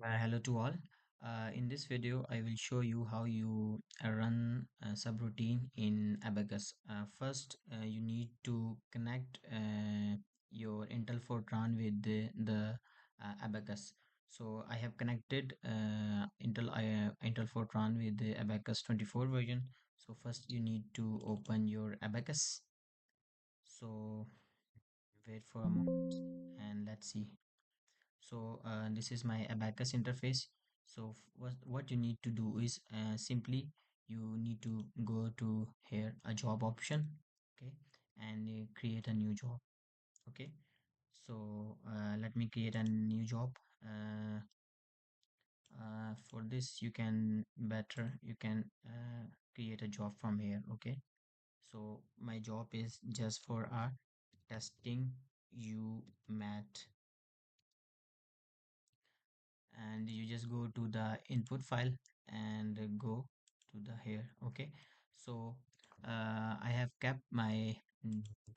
Hello to all. In this video, I will show you how you run a subroutine in Abaqus. First, you need to connect your Intel Fortran with the Abaqus. So I have connected Intel Fortran with the Abaqus 24 version. So first, you need to open your Abaqus. So wait for a moment and let's see. So this is my Abacus interface. So what you need to do is simply you need to go to here a job option, okay, and create a new job. Okay, so let me create a new job. For this you can create a job from here. Okay, so my job is just for a testing you mat, and you just go to the input file and go to the here. Okay, so I have kept my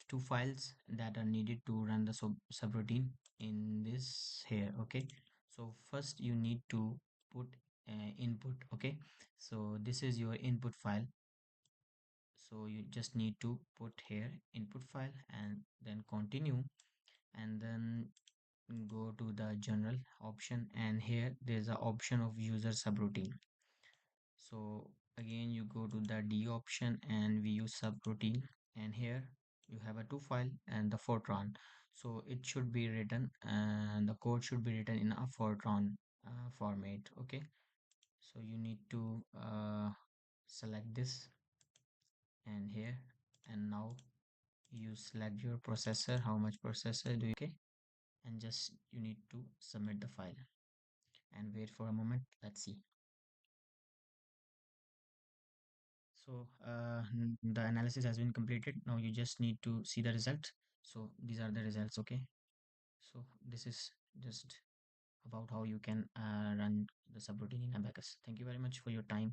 two files that are needed to run the subroutine in this here. Okay, so first you need to put input. Okay, so this is your input file, so you just need to put here input file and then continue, and then go to the general option, and here there's a option of user subroutine. So again you go to the D option and we use subroutine, and here you have a two file and the Fortran. So it should be written, and the code should be written in a Fortran format. Okay, so you need to select this and here, and now you select your processor, how much processor do you. Okay, and just you need to submit the file and wait for a moment. Let's see. So the analysis has been completed. Now you just need to see the result. So these are the results. Okay, so this is just about how you can run the subroutine in Abacus. Thank you very much for your time.